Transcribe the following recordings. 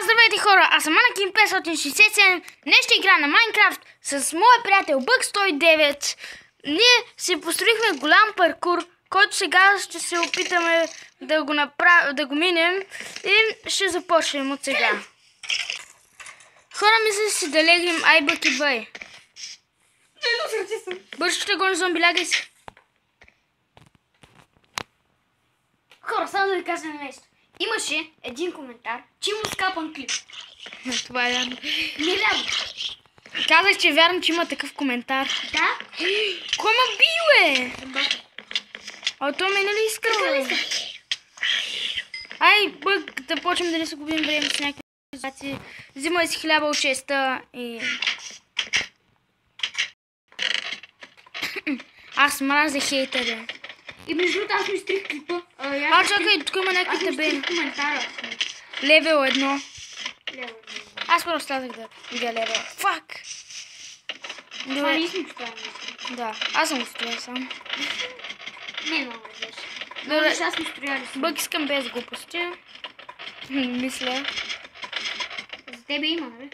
Здравейте хора, аз съм Анакин 567. Днес ще игра на Майнкрафт с моя приятел Бък 109. Ние си построихме голям паркур, който сега ще се опитаме да го минем и ще започнем от сега. Хора, мисля си да легнем Айбък и Бай. Бързо ще гоним зомби, лягай си. Хора, само да ви кажа нещо. Имаше един коментар, че има скапан клип. Това е вярно. Не вярно. Казах, че вярвам, че има такъв коментар. Да? Кой ме бил, А той ме нали изкърва? Ай, Бък, да почнем да не се губим време с някакви ситуации. Взимай си хляба от честа и... Аз мразя хейтери. И между другото аз ми изтрих клипа. Чакай, тук има някакви табели. Коментара. Левел 1. Аз просто слязах да видя левел. Фак! Това не сме поставили. Да, аз съм го строил сам. Не, много виж. Добре, Аз сме строяли сам. Бък, искам без глупости. Мисля. За тебе има, нали?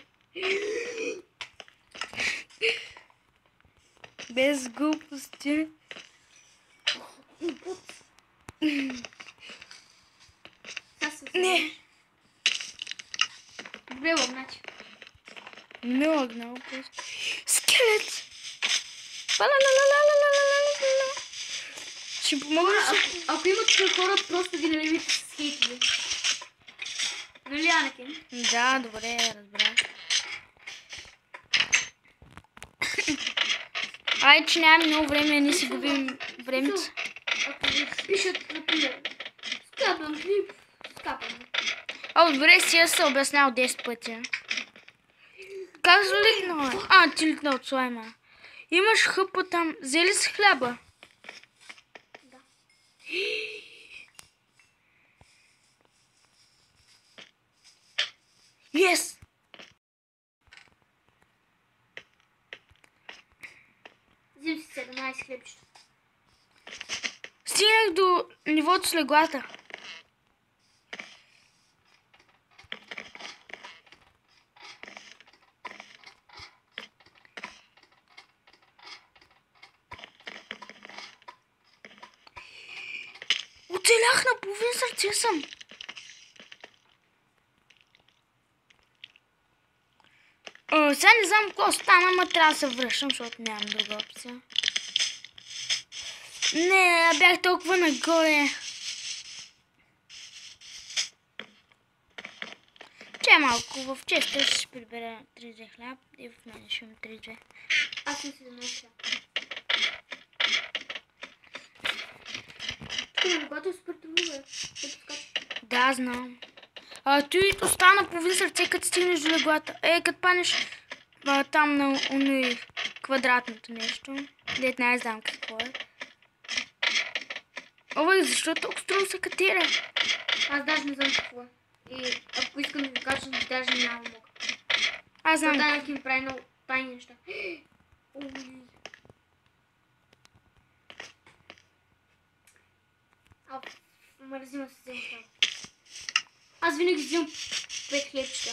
Без глупости. Не. Добре, значи. Не лагнал просто. Скелет! Ще помогна. Ако имат хора, просто ги налевите с хейтове. Нали, Анакин? Да, добре, разбрах. Ай, че нямаме много време, ние си губим времето. Ако ви пишат, например, скапан клип, скапан. Добре, си я се обяснял 10 пъти. Как залитнал? Ти литна от слайма. Имаш хъпа там. Взели си хляба? Да. Yes! Взим си 17 хлебчета. Стигнах до нивото с леглата. Оцелях на половин сърце съм. Сега не знам какво стана, ама трябва да се връщам, защото нямам друга опция. Не, бях толкова нагоре. Че малко в честа ще прибера 3 хляб и в мене ще имам 3. Аз съм 17 хляб. Когато е супер трудно, Да, знам. Той остана половин сърце, като стигнеш до леглата. Като панеш там на уни квадратното нещо. Дет не знам какво е. Защо толкова строго се катира? Аз даже не знам какво е. И ако искам да ви кажа, даже няма мога. Аз знам. Данък им прави много тайни неща. Мързима се взема това. Аз винаги взимам 5 хлебчета.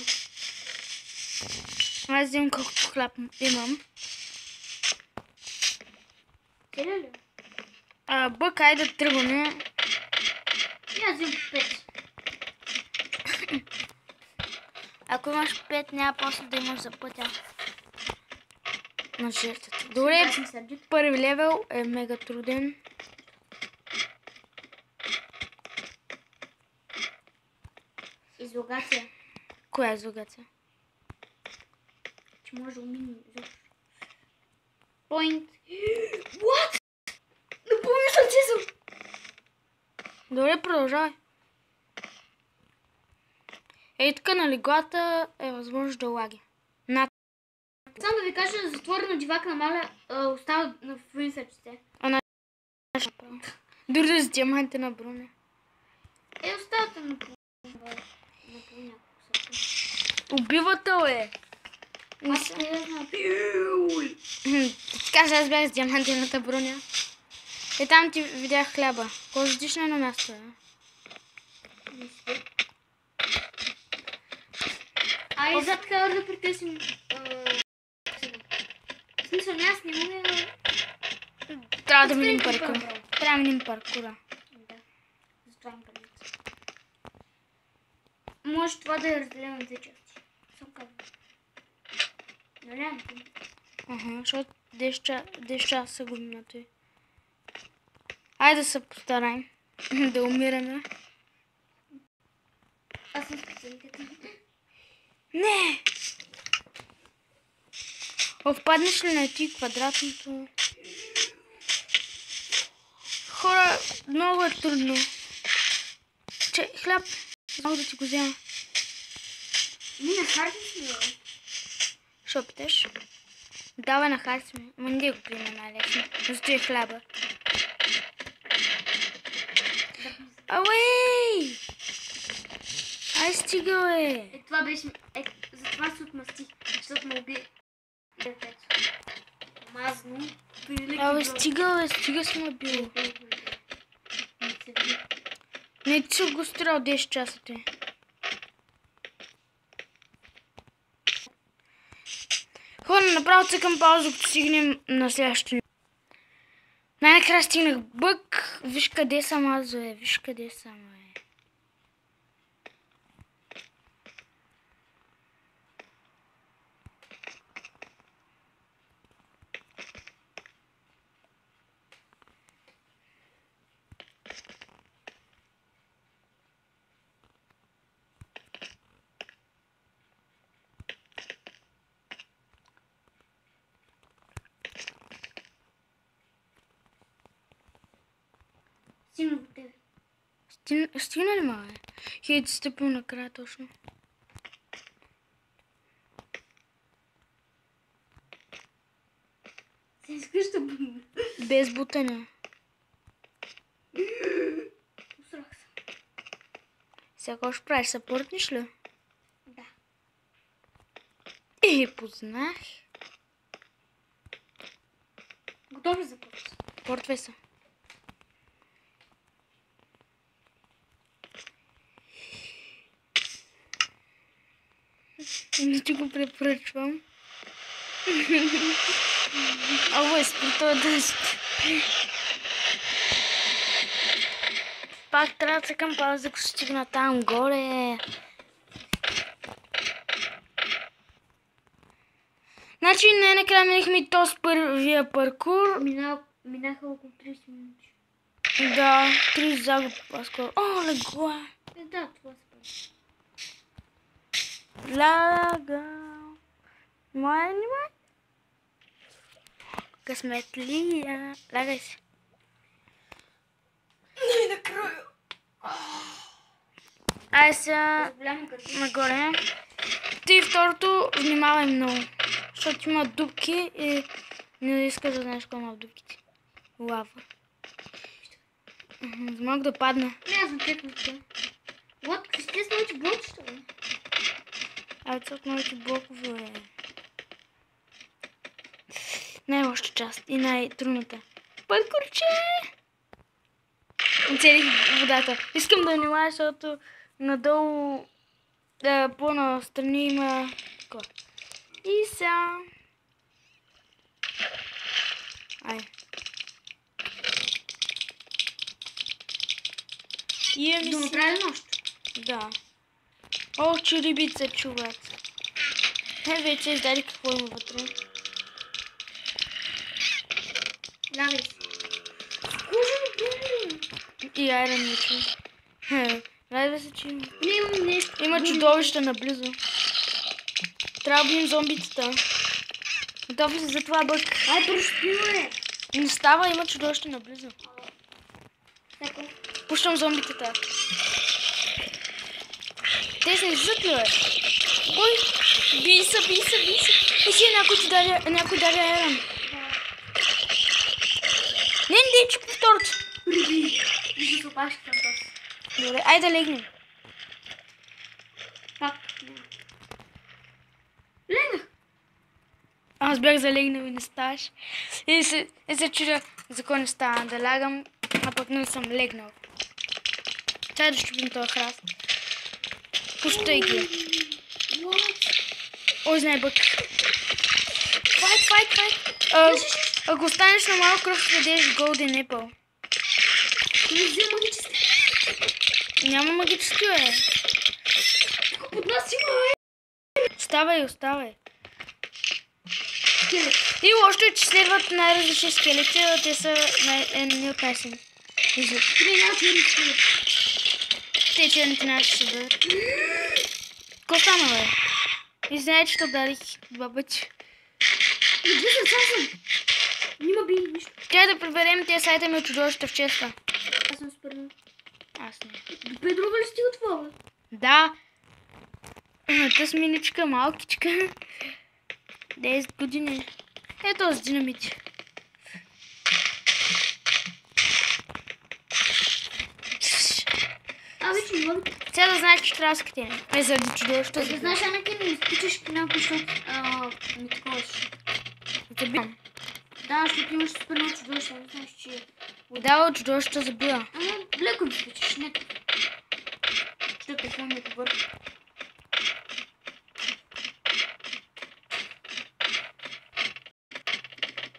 Аз взимам колкото хляб имам. Целя ли? Бък, айде да тръгваме. И аз взимам 5. Ако имаш 5, няма после да имаш за пътя на жертвата. Добре, първи левел е мега труден. Излогация. Коя е излогация? Че може да умине изобщо. Point. What? Напълно сърце съм. Добре, продължавай. Тук на леглата е възможно да лаги. Само да ви кажа, затворено дивак на Маля остава на половин сърчете. Дори да с диаманти на броня. Оставата на половин сърче. Убивател е. Аз не знам. Кажа, аз бях с диамантената броня. Там ти видях хляба. Кой седиш на едно място, Ай, зад трябва да притесим. В смисъл, аз не мога да... Трябва да минем паркура. Трябва да минем паркура. Да, затова им памет. Може това да е разделено на две части. Съм казвам. Нали? Ага, защото 10 часа го минато е. Айде да се постараем. Да умираме. Аз съм специалитета. Не! Впаднеш ли на ти квадратното? Хора, много е трудно. Че, хляб, мога да ти го взема. Мина, харди си, бе. Що питаш? Давай на хард сме. Ма не го приема най-лесно. Зато е хляба. Ауей! Ай, стига, бе! Това беше... затова се отмъстих, защото ме уби. Мазно. Абе, стига, бе, стига сме бил. Не ти си го стрял 10 часа те. Хора, направо цъкам пауза, като стигнем на следващото. Най-накрая стигнах бък. Виж къде съм аз, бе. Виж къде съм, бе. Стигна до тебе. Стигна ли ма, бе? Хей, стъпил накрая точно. Се искаш да бъдна. Без бутане. Усрах се. Сега какво ще правиш? Съпортниш ли? Да. Познах. Готов ли за порт? Портвай се. Не ти го препоръчвам. Ало, изпри този дъжд. Пак трябва да цъкам пауза, ако стигна там горе. Значи най-накрая минахме и то с първия паркур. Минаха около 30 минути. Да, 30 загуби по-скоро. О, легла. Да, това се прави. Лага. Моя внимание. Късметлия. Лагай се. Най-накрая. Ай сега Голямо като. нагоре. Ти второто внимавай много. Защото има дупки и не искаш да знаеш какво има в дупките. Лава. Мога да падна. Не, аз съм чекнал. Вот, естествено, че блочето, бе. Абе, цък новите блокове. Най-лоша част и най-трудната. Паркурче! Оцелих водата. Искам да внимаваш, защото надолу по-настрани има такова. И сега... Ай. Имаме Да си... направи нощ. Да. О, че рибите се чуват. Те вече издаде какво има вътре. Лягай си. И айрон вече. Радва се, че има. Не имам нещо. Има чудовища наблизо. Трябва да видим зомбитата. Готови се за това бък. Ай, прощивай! Не става, има чудовища наблизо. Тако. Пущам зомбитата. Те се излизат ли, бе? Ой, бий се. И си някой даде айрон. Не, че повторото. Приби. И се опашки към този. Добре, айде да легнем. Пак. Легнах. Аз бях залегнал и не ставаш. И се чудя за кой не става да лягам, а пък не съм легнал. Чай да щупим този храст. Пущай ги. What? Ой, знае бък. Файт. Ако останеш на малко кръв, ще дадеш Golden Apple. Не взе магически. Няма магически, бе. Под нас има, Оставай. И лошо е, че следват най-различни скелети, а те са едни от най-силни. Те черните наши ще бъдат. Ко стана, бе? И знае, че ще дарих 2 пъти. Нима би нищо. Трябва да приберем тези сайтами от чудовищата в честа. Аз съм спърнал. Аз не. Добре, друга ли стига това, бе? Да. Тъс миничка, малкичка. 10 години. Ето с динамити. Вече не мога. Сега да знаеш, че трябва да скатим. Заради чудовището. Да знаеш, Анаки, не изпичаш някой, защото не такова ще. Забивам. Да, защото имаш спърнал чудовище, не знаеш, че... Да, от чудовището забива. Ама леко ми изпичаш, не. Защото телефон ми е добър.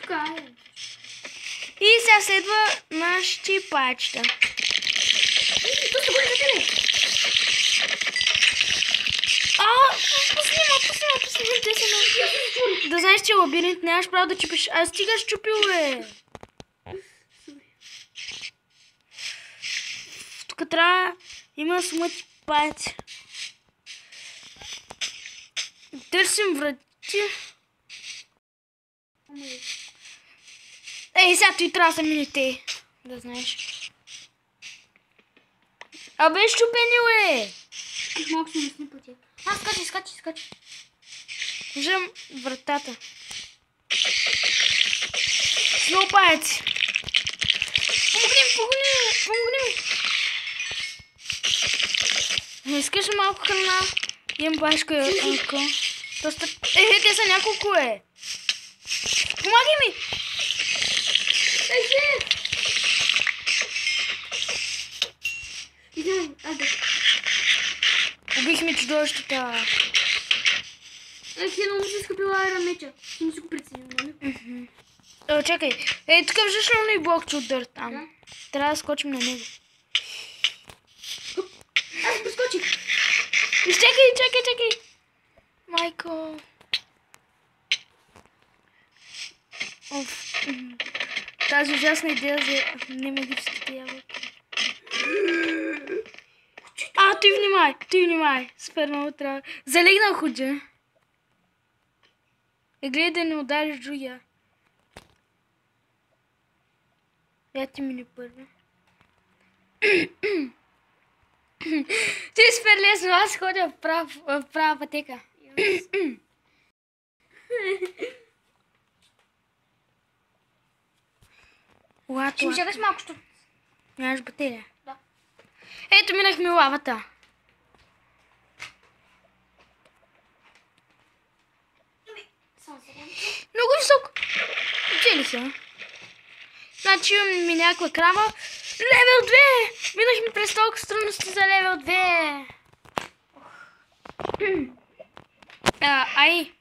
Така е. И сега следва нашите пачета. То се горе за тебе! Пусни, те са много. Да знаеш, че лабиринт нямаш право да чупиш. А стига щупил, бе. Тук трябва има смъти паяци. Търсим врати. Ей, сега той трябва да мине те. Да знаеш. Абе, щупени, бе. Малко си мисли пътя. Скачи. Виждам вратата. Много паяци. Помогни ми. Не искаш малко храна? Имам башка и алко. Те са няколко, е. Помагай ми! Убихме чудовищата. Хено му се скъпила айра меча. Ти не си го преценил, нали? Чакай. Тук виждаш ли и блокче от дърт там? Да. Трябва да скочим на него. Аз прескочих. Чакай. Майко. Тази ужасна идея за немагическите ябълки. Ти внимай. Супер много трябва. Залегнал худжа. Гледай да не удариш другия. Я ти мини първи. Ти е супер лесно, аз ходя в права пътека. Ще ми чакаш малко, що? Нямаш батерия? Да. Ето минахме лавата. Много високо. Где ли са? Значи имаме някаква крава. Левел 2! Минахме през толкова струнности за левел 2. Ай.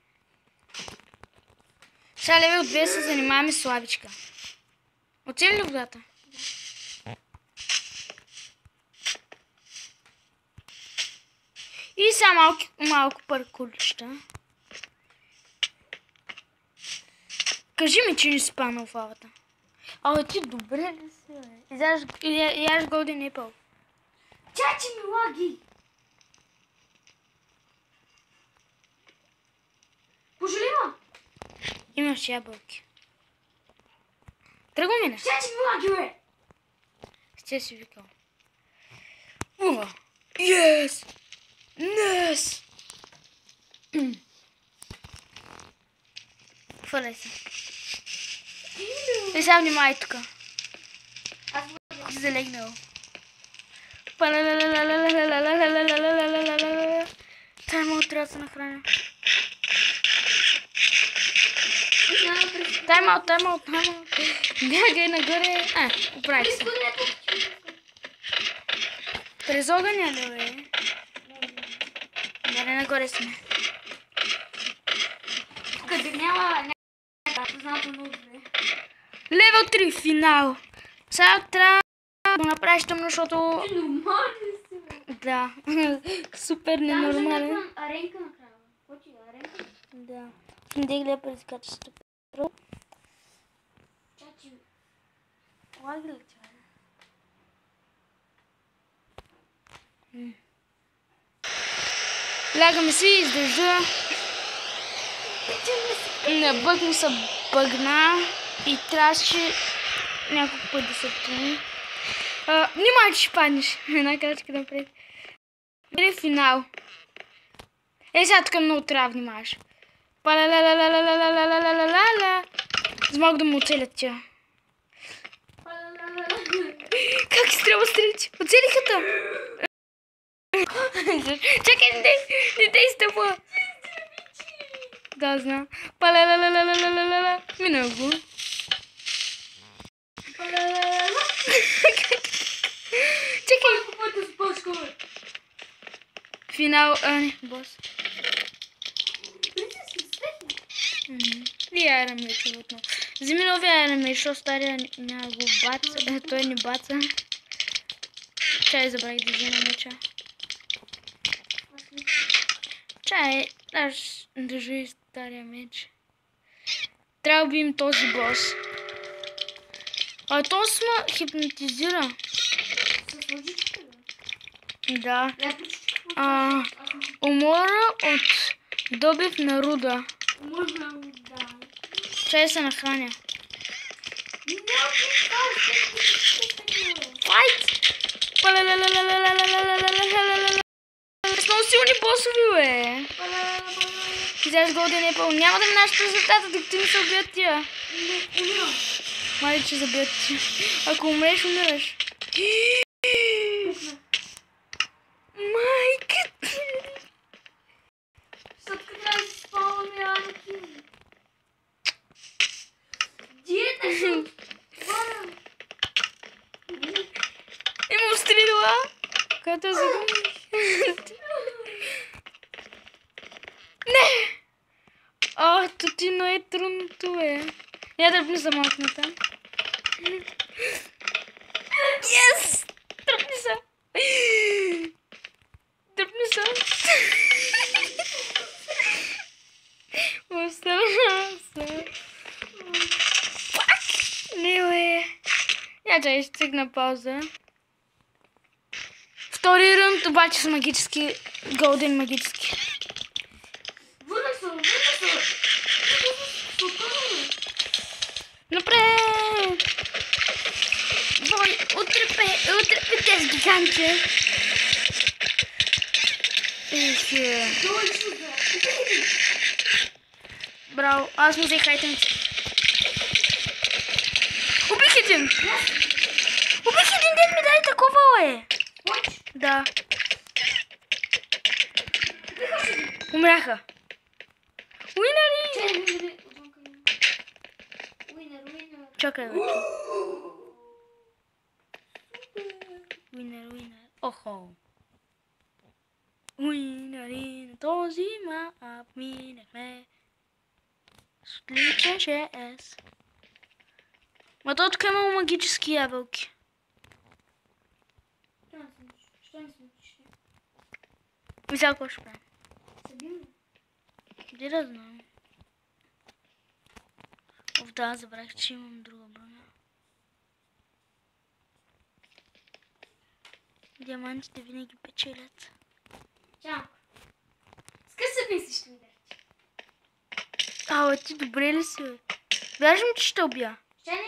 Сега левел 2 се занимаваме с лавичка. Оцели ли водата? И сега малко паркурчета. Кажи ми, че не си паднал в лавата. Ти добре ли си, бе? Яш Golden Apple. Чачи ми лаги! Пожалива! Имаш ябълки. Тръгвам ли? Чачи ми лаги, бе! Ще си викал. Yes! Yes! Хвърляй се. И сега внимай тук. Аз си залегнал. Тайма трябва да се нахраня. Тайма. Бягай нагоре. Оправих се. През огъня ли, бе? Добре, нагоре сме. къде няма познато много добре. Левел 3, финал. Сега трябва да го направиш тъмно, защото... Ти нормален си, бе. Да, супер Там ненормален. за някаква аренка накрая. Какво ти е аренка? Да. Не гледа предизвикателството. Чачи. Лаги ли това? Лягаме си, издържа. На бъг му се бъгна и трябваше няколко път да се отклони. Внимай, че ще паднеш. Една крачка напред. Или финал. Сега тук много трябва да внимаваш. Палалалалалалалалалалалала. За малко да му оцелят тя. Как си трябва стрелчи? Оцелиха те! Чакай, не дей стъпва! Да, знам. Палалалалалалалала. Мина го. Чакай! Финал, не, бос. И аеромеч отново. Вземи новия аеромеч, защото стария няма го баца. Той не баца. Чай, забравих да взема меча. Чай, аз държи стария меч. Трябва да убием този бос. А то сме хипнотизира. С лъжичка, бе. Да. Я почти Умора от добив на руда. Можно да. Чай се нахраня. Не, Файт! С много силни босови, бе. Взеш голден епъл. Няма да минаш резултата, докато не се убият тия. умирам. Мали, че забият ти. Ако умреш, умираш. Майка ти! Защото трябва да си спомняме Анакин. Диета съм. Има стрела, която загубих. Не! Тотино е трудното, бе. Я дръпни за малко на там. Yes! Дръпни се! Дръпни се! Остана се. Пак! Не, бе. Я чай, ще цигна пауза. Втори раунд обаче с магически, голден магически. Върнах се. Напред! Бой, утрепе тези гигантче. Браво, аз му взех айтемите. Убих един! Убих един, ден ми дай такова, бе! Да. Умряха. Уинари! Чакай, бе. Уинер. Охо. Уинари, на този мап минахме. С отличен ШС. Ма то тук имало магически ябълки. Що не смучиш? И сега какво ще правим? Събим. Де да знам. Да, забравих, че имам друга броня. Диамантите винаги печелят. Чао. Скъса мислиш, ще ми Бе, ти добре ли си, бе? Вярваш ми, че ще убия? Не.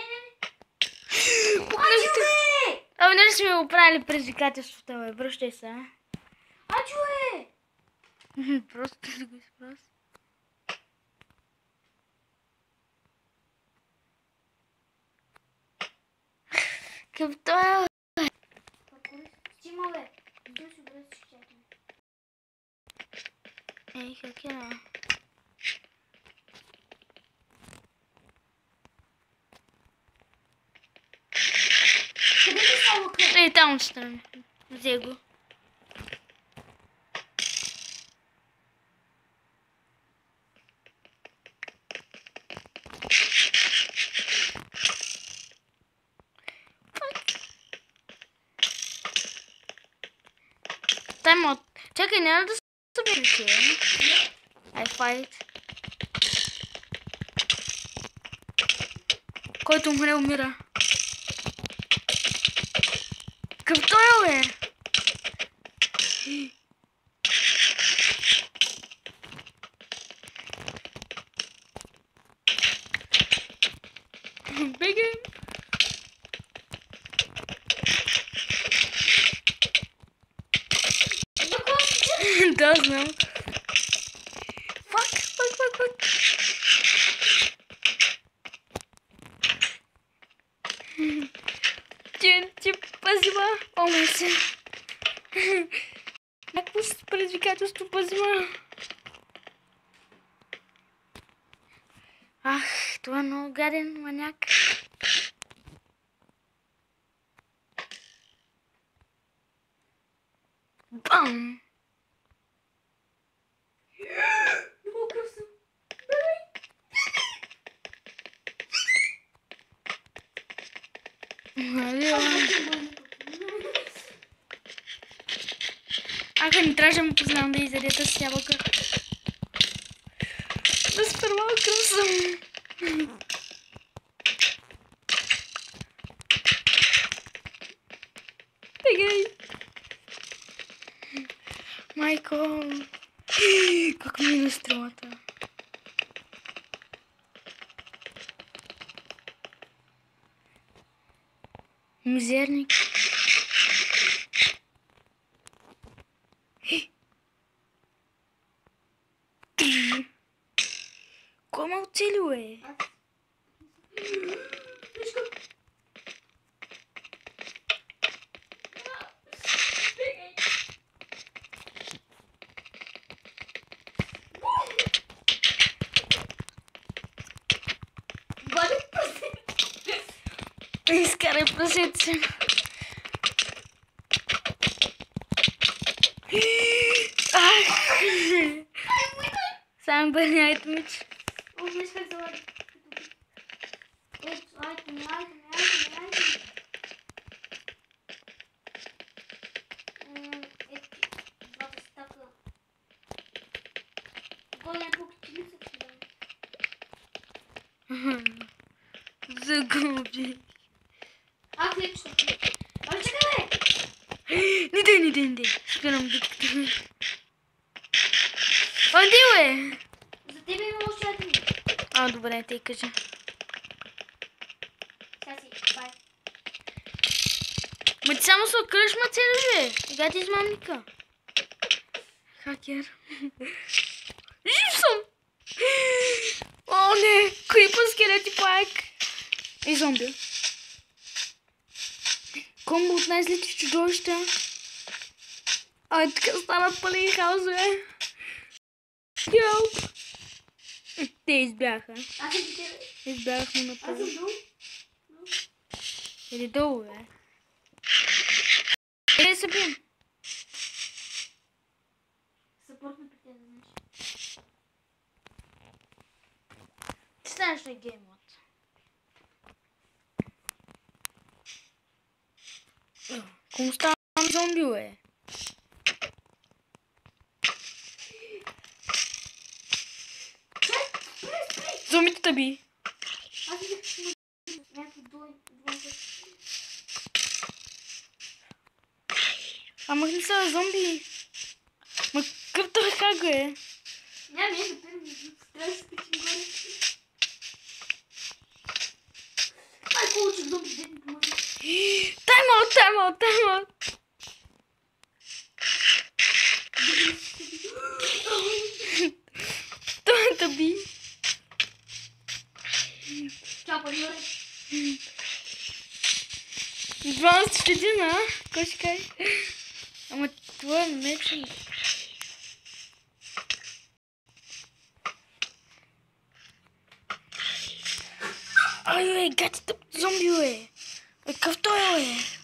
Нали сме го правили предизвикателството, бе? Връщай се, а? Ачуе! Просто да го изпрос. Към това... Стима, бе. Идем си бъде си чакаме. Ей, хакера. Къде ти са лука? Ей, там отстрани. Взе го. Таймаут. Чакай, няма да се събирате. Ай, файт. Който умре, умира. Къв той е? Бегай! Да, знам. Фак. Ти пазима. Омай се. Някакво предизвикателство пазима. Ах, това е много гаден маняк. Бам! Ако не трябваше да му познавам да изяде тази ябълка. Да спървал кръв съм. Бегай. Майко. Как ми е стрелата. Мизерник. Кой ме оцелил е? Изкарай пръсето си. Сам бърняйте мич. Загуби. Не дай. Спирам докато. Онди, бе! За тебе има още един. А, добре, те кажа. Сега си, бай. Ма ти само се откръж, ма цели, бе! Сега ти измамника. Хакер. Жив съм! О, не! Крипър скелети пак! И зомби. Комбо от най-злите чудовища. Ай, така стана пълен хаос, бе. Йоу! Те избяха. Аз съм тебе. Избягахме на Аз пълно. съм долу. Или долу, бе. Или се бием. Съпортна при тебе, значи. Ти станеш ли геймът? Кому става зомби, бе? Зомбите таби. Аз видях някакви двойни. Ама не са зомби. Ма къв той как е? Няма да пирам, трябва да се пичим горе. Ай, получих зомби, дед ми помогне. Тайм-аут. Той е таби. Чао, париоре. 12 щетина, кой ще кай? Ама това е мечен. Ай, гати тъп зомби, бе. Какъв той е?